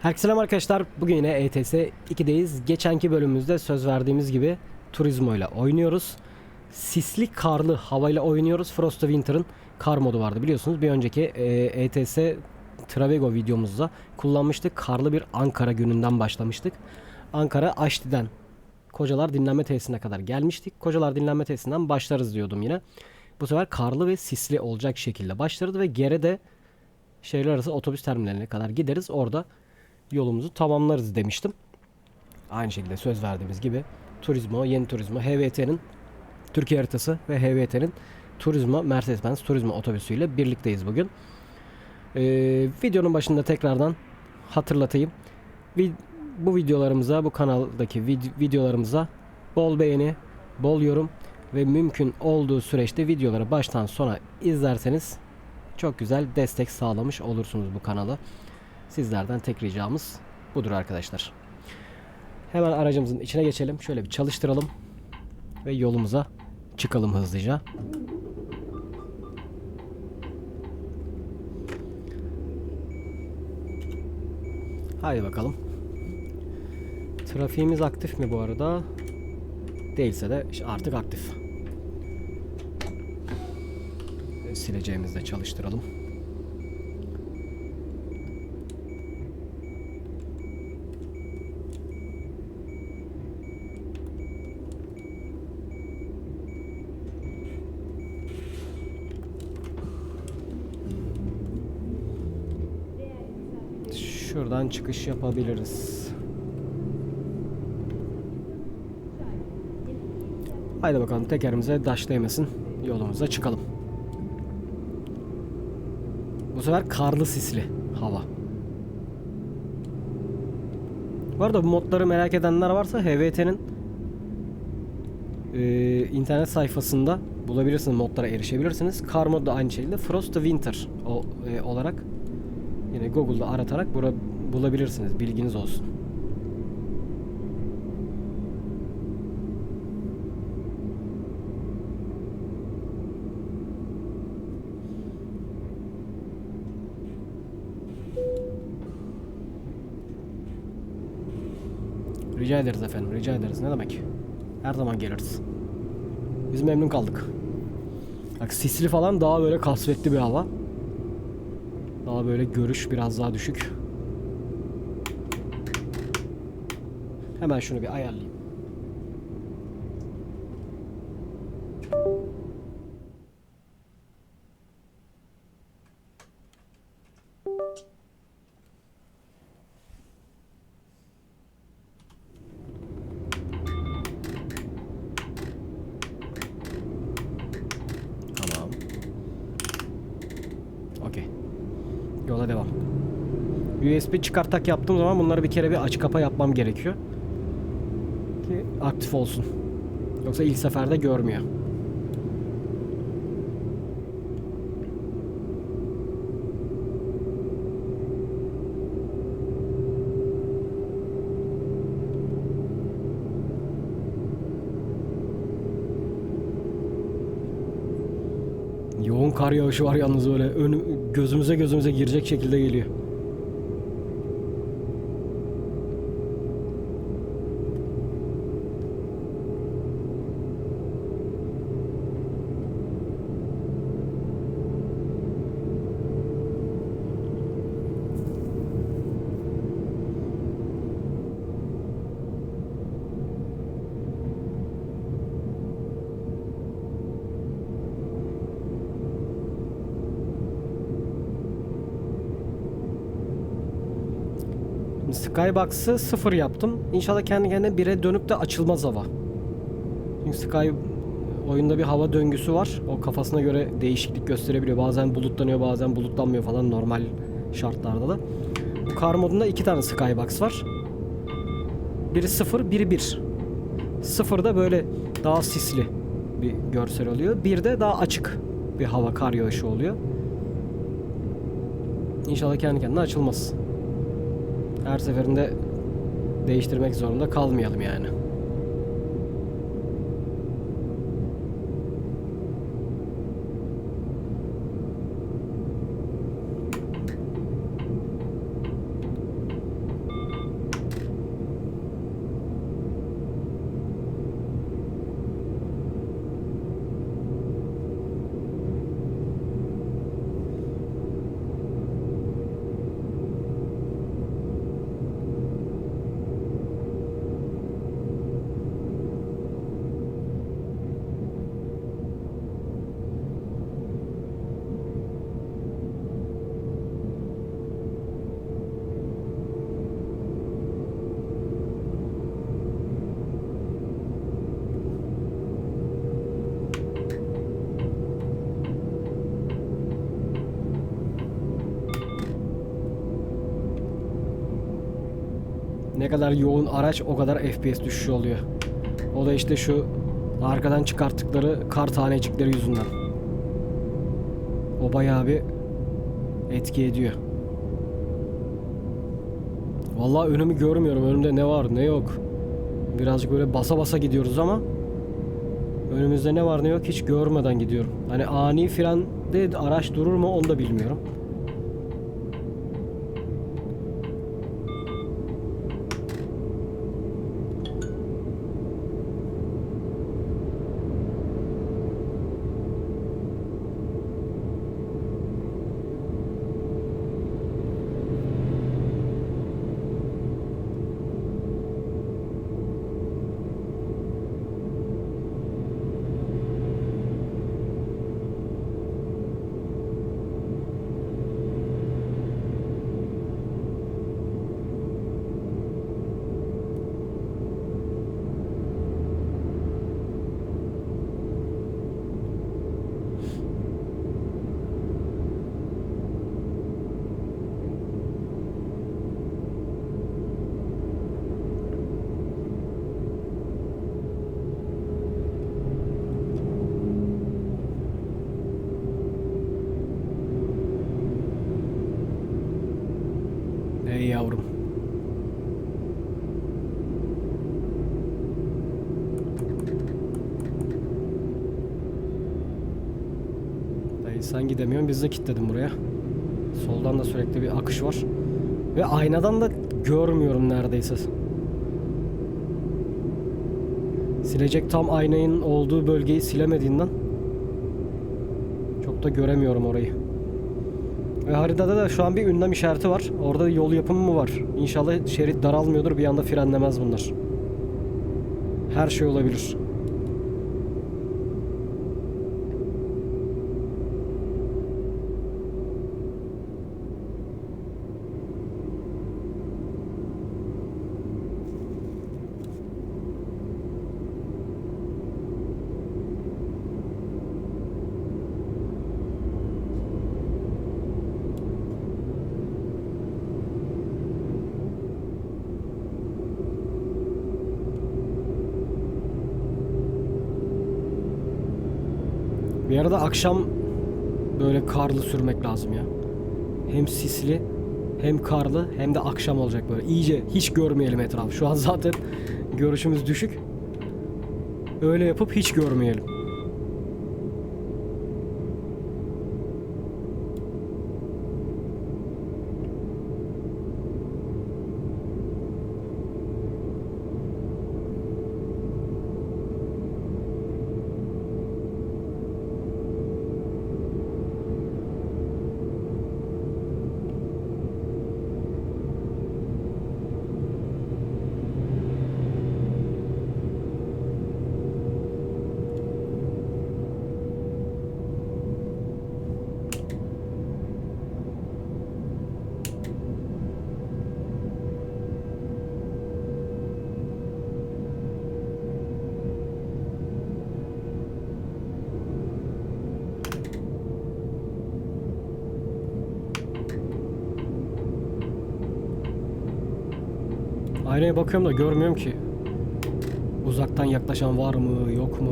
Herkese selam arkadaşlar. Bugün yine ETS 2'deyiz. Geçenki bölümümüzde söz verdiğimiz gibi Turismo ile oynuyoruz. Sisli karlı havayla oynuyoruz. Frost of Winter'ın kar modu vardı biliyorsunuz. Bir önceki ETS Travego videomuzda kullanmıştık. Karlı bir Ankara gününden başlamıştık. Ankara Aşti'den Kocalar dinlenme tesisine kadar gelmiştik. Kocalar dinlenme tesisinden başlarız diyordum yine. Bu sefer karlı ve sisli olacak şekilde başlarız ve Gere'de şehirler arası otobüs terminaline kadar gideriz. Orada yolumuzu tamamlarız demiştim. Aynı şekilde söz verdiğimiz gibi Turismo, yeni Turismo, HVT'nin Türkiye haritası ve HVT'nin Turismo, Mercedes-Benz Turismo otobüsüyle birlikteyiz bugün. Videonun başında tekrardan hatırlatayım. Bu videolarımıza, bu kanaldaki videolarımıza bol beğeni, bol yorum ve mümkün olduğu süreçte videoları baştan sona izlerseniz çok güzel destek sağlamış olursunuz bu kanala. Sizlerden tek ricamız budur arkadaşlar. Hemen aracımızın içine geçelim. Şöyle bir çalıştıralım. Ve yolumuza çıkalım hızlıca. Haydi bakalım. Trafiğimiz aktif mi bu arada? Değilse de artık aktif. Sileceğimizi de çalıştıralım. Şuradan çıkış yapabiliriz. Haydi bakalım, tekerimize taş değmesin. Yolumuza çıkalım. Bu sefer karlı sisli hava. Bu arada bu modları merak edenler varsa HVT'nin internet sayfasında bulabilirsiniz, modlara erişebilirsiniz. Kar modu da aynı şekilde Frost of Winter olarak yine Google'da aratarak bulabilirsiniz. Bilginiz olsun. Rica ederiz efendim, rica ederiz. Ne demek? Her zaman geliriz. Biz memnun kaldık. Bak, sisli falan daha böyle kasvetli bir hava. Daha böyle görüş biraz daha düşük. Hemen şunu bir ayarlayayım. Tamam. Okey. Yola devam. USB çıkartak yaptığım zaman bunları bir kere bir aç kapa yapmam gerekiyor ki aktif olsun. Yoksa ilk seferde görmüyor. Yoğun kar yağışı var yalnız, öyle gözümüze girecek şekilde geliyor. Skybox'ı 0 yaptım. İnşallah kendi kendine 1'e dönüp de açılmaz hava. Çünkü Sky oyunda bir hava döngüsü var. O kafasına göre değişiklik gösterebiliyor. Bazen bulutlanıyor, bazen bulutlanmıyor falan, normal şartlarda da. Bu kar modunda 2 tane Skybox var. Biri 0, biri 1. 0'da böyle daha sisli bir görsel oluyor. 1'de daha açık bir hava, kar yağışı oluyor. İnşallah kendi kendine açılmaz. Her seferinde değiştirmek zorunda kalmayalım yani. Ne kadar yoğun araç o kadar FPS düşüşü oluyor. O da işte şu arkadan çıkarttıkları kar tanecikleri yüzünden. O bayağı bir etki ediyor. Vallahi önümü görmüyorum. Önümde ne var ne yok. Birazcık böyle basa basa gidiyoruz ama önümüzde ne var ne yok hiç görmeden gidiyorum. Hani ani frende araç durur mu onu da bilmiyorum. Ey yavrum. Dayı sen gidemiyorsun, biz de kilitledim buraya. Soldan da sürekli bir akış var. Ve aynadan da görmüyorum neredeyse. Silecek tam aynanın olduğu bölgeyi silemediğinden çok da göremiyorum orayı. Ve haritada da şu an bir ünlem işareti var. Orada yol yapımı mı var? İnşallah şerit daralmıyordur, bir anda frenlemez bunlar. Her şey olabilir. Bir arada akşam böyle karlı sürmek lazım ya. Hem sisli, hem karlı, hem de akşam olacak böyle. İyice hiç görmeyelim etrafı. Şu an zaten görüşümüz düşük. Öyle yapıp hiç görmeyelim. Aynaya bakıyorum da görmüyorum ki. Uzaktan yaklaşan var mı, yok mu?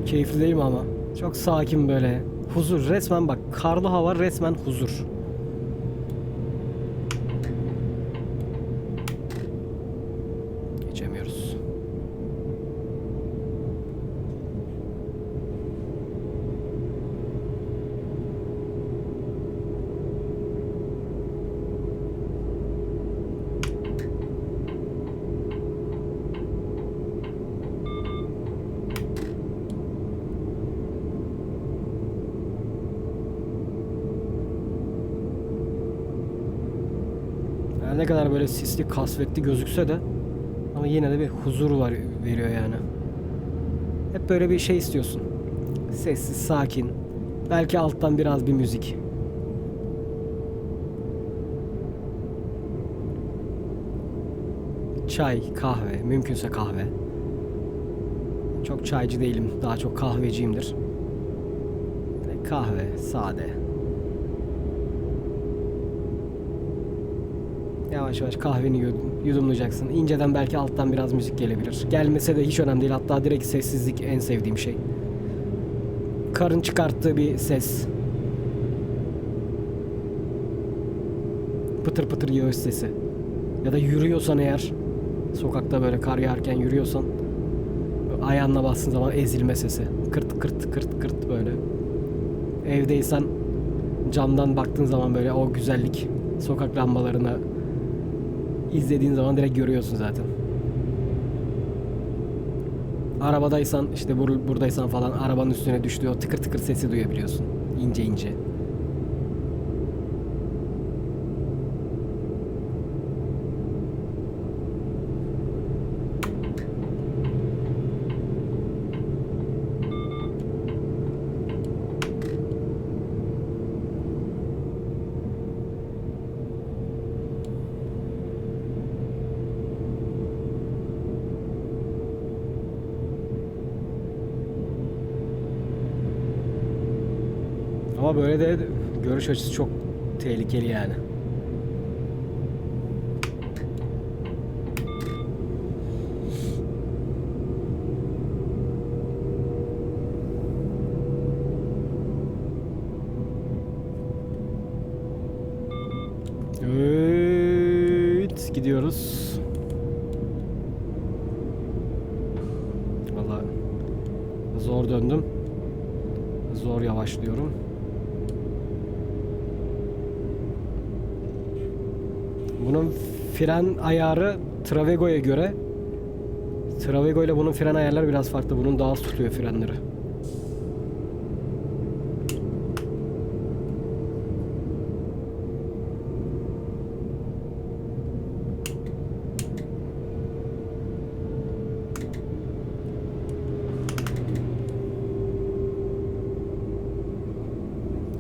Keyifli değil mi ama? Çok sakin böyle. Huzur resmen, bak karlı hava resmen huzur. Her ne kadar böyle sisli, kasvetli gözükse de ama yine de bir huzur var, veriyor yani. Hep böyle bir şey istiyorsun. Sessiz, sakin. Belki alttan biraz bir müzik. Çay, kahve, mümkünse kahve. Çok çaycı değilim, daha çok kahveciyimdir. Kahve, sade. Yavaş yavaş kahveni yudumlayacaksın. İnceden belki alttan biraz müzik gelebilir. Gelmese de hiç önemli değil. Hatta direkt sessizlik en sevdiğim şey. Karın çıkarttığı bir ses. Pıtır pıtır yağış sesi. Ya da yürüyorsan eğer, sokakta böyle kar yağarken yürüyorsan, ayağınla bastığın zaman ezilme sesi. Kırt kırt kırt kırt böyle. Evdeysen camdan baktığın zaman böyle o güzellik, sokak lambalarını izlediğin zaman direkt görüyorsun zaten. Arabadaysan işte buradaysan falan arabanın üstüne düştüğü o tıkır tıkır sesi duyabiliyorsun. İnce ince. Ama böyle de görüş açısı çok tehlikeli yani. Evet, gidiyoruz. Vallahi zor döndüm. Zor yavaşlıyorum. Bunun fren ayarı Travego'ya göre. Travego ile bunun fren ayarları biraz farklı. Bunun daha az tutuyor frenleri.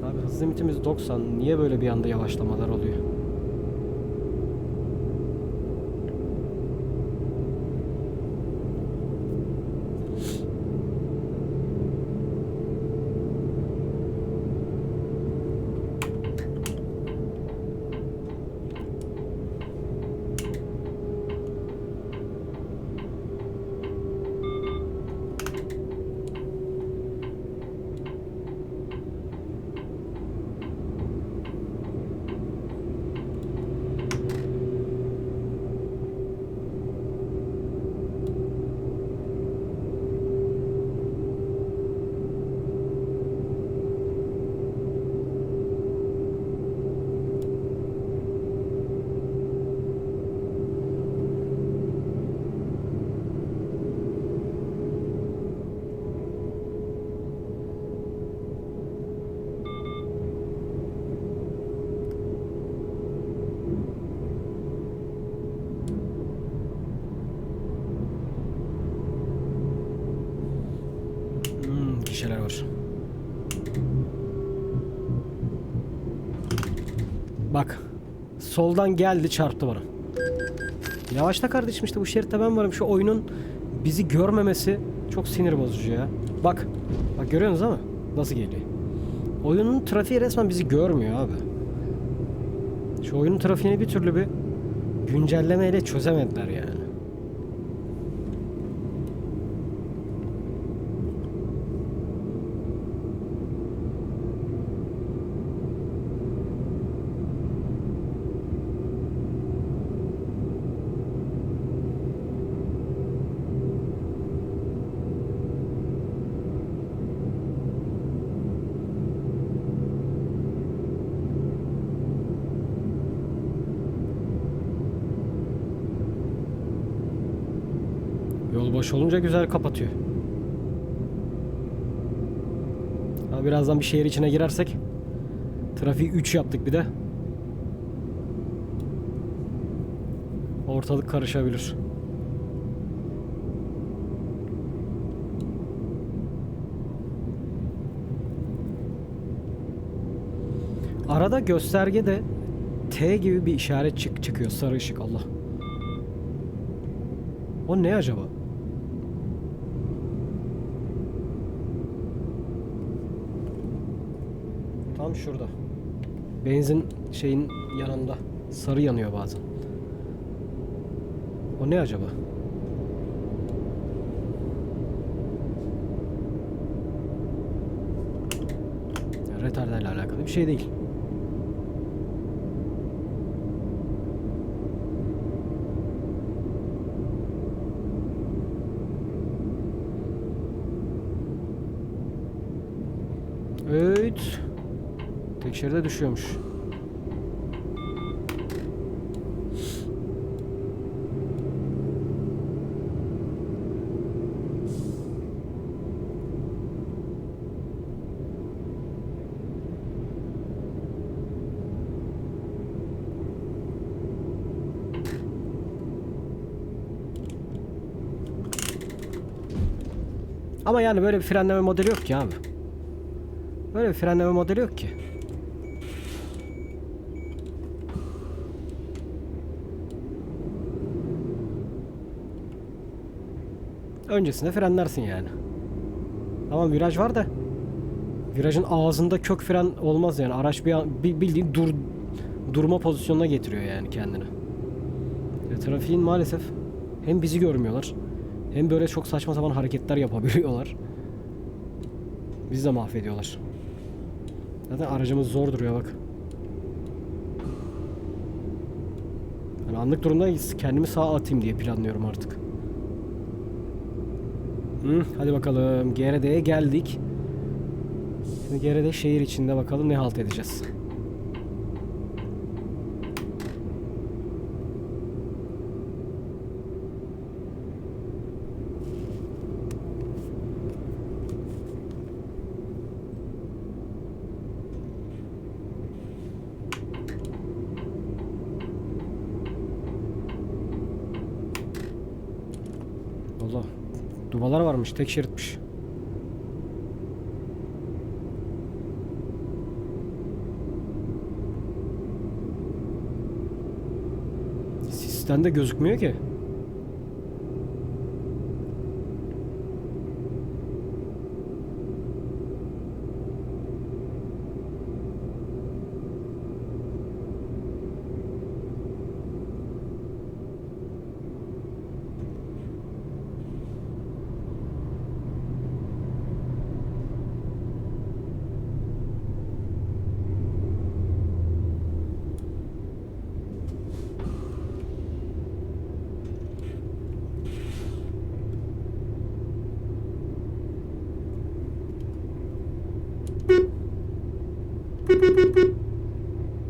Abi hız limitimiz 90. Niye böyle bir anda yavaşlamalar oluyor? Şeyler var. Bak. Soldan geldi, çarptı bana. Yavaşla kardeşim, işte bu şeritte ben varım. Şu oyunun bizi görmemesi çok sinir bozucu ya. Bak. Bak görüyorsunuz ama nasıl geliyor. Oyunun trafiği resmen bizi görmüyor abi. Şu oyunun trafiğini bir türlü bir güncellemeyle çözemediler yani. Yol boş olunca güzel kapatıyor. Ama birazdan bir şehir içine girersek trafiği 3 yaptık bir de. Ortalık karışabilir. Arada göstergede T gibi bir işaret çıkıyor. Sarı ışık. Allah. O ne acaba? Tam şurada. Benzin şeyin yanında. Sarı yanıyor bazen. O ne acaba? Retarderle alakalı bir şey değil. Evet. Tek şeride düşüyormuş. Ama yani böyle bir frenleme modeli yok ki abi. Böyle bir frenleme modeli yok ki. Öncesinde frenlersin yani. Ama viraj var da virajın ağzında kök fren olmaz yani. Araç bildiğin durma pozisyonuna getiriyor yani kendini. Trafiğin maalesef hem bizi görmüyorlar hem böyle çok saçma sapan hareketler yapabiliyorlar. Bizi de mahvediyorlar. Zaten aracımız zor duruyor bak. Yani anlık durumda kendimi sağa atayım diye planlıyorum artık. Hadi bakalım. GRD'ye geldik. Şimdi GRD şehir içinde bakalım ne halt edeceğiz. Allah. Dubalar varmış. Tek şeritmiş. Sistemde gözükmüyor ki.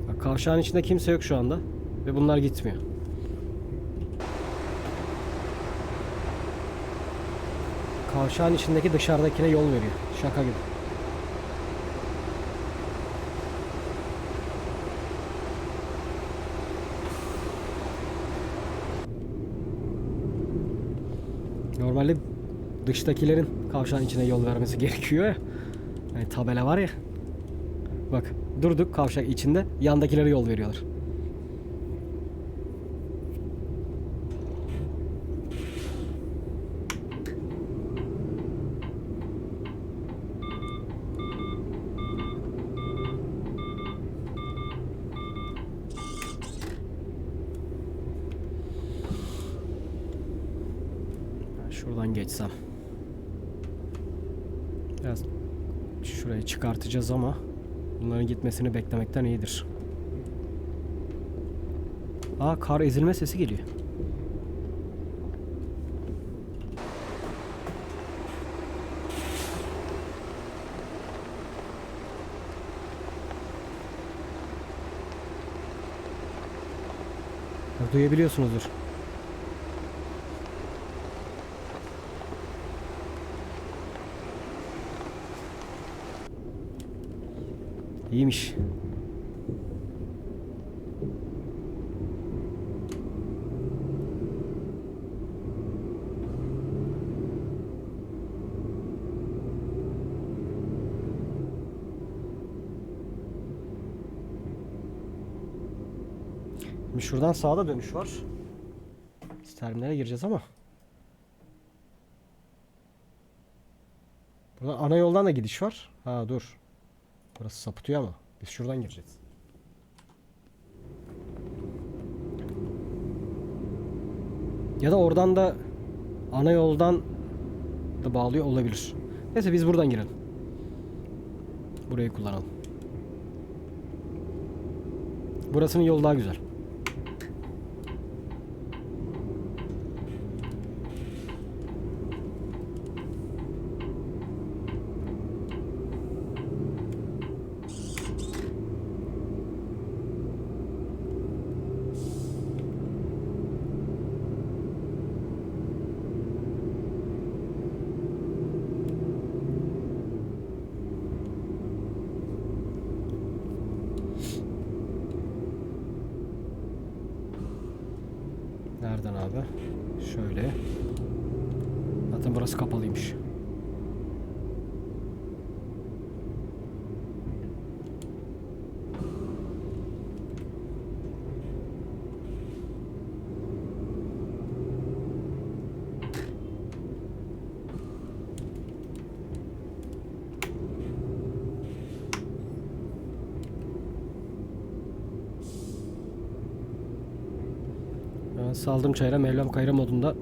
Bak, kavşağın içinde kimse yok şu anda. Ve bunlar gitmiyor. Kavşağın içindeki dışarıdakine yol veriyor. Şaka gibi. Normalde dıştakilerin kavşağın içine yol vermesi gerekiyor ya. Yani tabela var ya. Bak durduk kavşak içinde, yandakilere yol veriyorlar. Ben şuradan geçsem. Biraz şurayı çıkartacağız ama bunların gitmesini beklemekten iyidir. Aa, kar ezilme sesi geliyor. Duyabiliyorsunuzdur. İyiymiş. Şimdi şuradan sağda dönüş var. Biz terminale gireceğiz ama. Buradan ana yoldan da gidiş var. Ha dur. Burası sapıtıyor ama. Biz şuradan gireceğiz. Ya da oradan da ana yoldan da bağlıyor olabilir. Neyse biz buradan girelim. Burayı kullanalım. Burasının yolu daha güzel. Nereden abi? Şöyle. Zaten burası kapalıymış. Ben saldım çayıra Mevlam kayra modunda.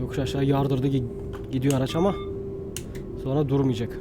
Yokuş aşağı yardırdı gidiyor araç ama sonra durmayacak.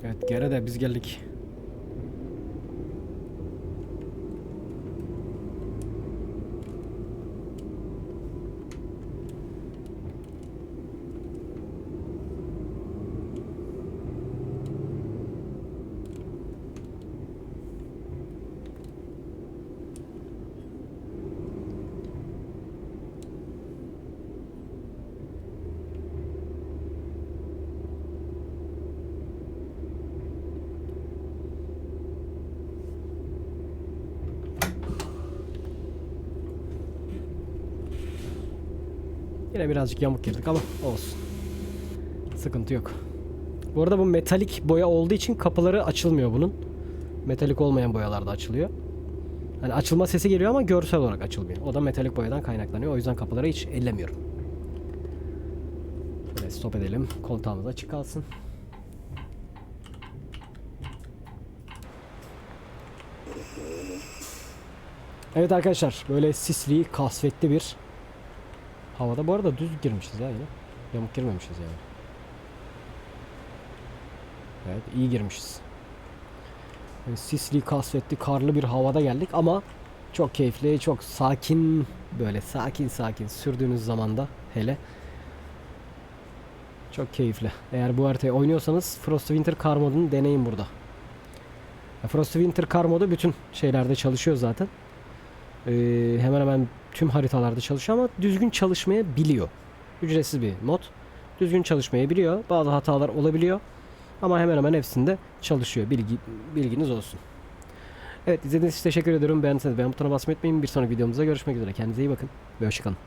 Evet gene de biz geldik. Yine birazcık yamuk girdik ama olsun. Sıkıntı yok. Bu arada bu metalik boya olduğu için kapıları açılmıyor bunun. Metalik olmayan boyalar da açılıyor. Hani açılma sesi geliyor ama görsel olarak açılmıyor. O da metalik boyadan kaynaklanıyor. O yüzden kapıları hiç ellemiyorum. Böyle stop edelim. Kontağımız açık kalsın. Evet arkadaşlar, böyle sisli, kasvetli bir havada. Bu arada düz girmişiz ya yine. Yamuk girmemişiz yani. Evet, iyi girmişiz. Yani sisli, kasvetli, karlı bir havada geldik ama çok keyifli, çok sakin, böyle sakin sakin sürdüğünüz zamanda hele çok keyifli. Eğer bu haritayı oynuyorsanız Frost Winter Car modunu deneyin burada. Frost Winter Car modu bütün şeylerde çalışıyor zaten. Hemen hemen tüm haritalarda çalışıyor ama düzgün çalışmayabiliyor. Ücretsiz bir mod. Düzgün çalışmayabiliyor. Bazı hatalar olabiliyor. Ama hemen hemen hepsinde çalışıyor. Bilginiz olsun. Evet, izlediğiniz için teşekkür ediyorum. Beğendiyseniz beğen butonuna basmayı unutmayın. Bir sonraki videomuzda görüşmek üzere. Kendinize iyi bakın ve hoşçakalın.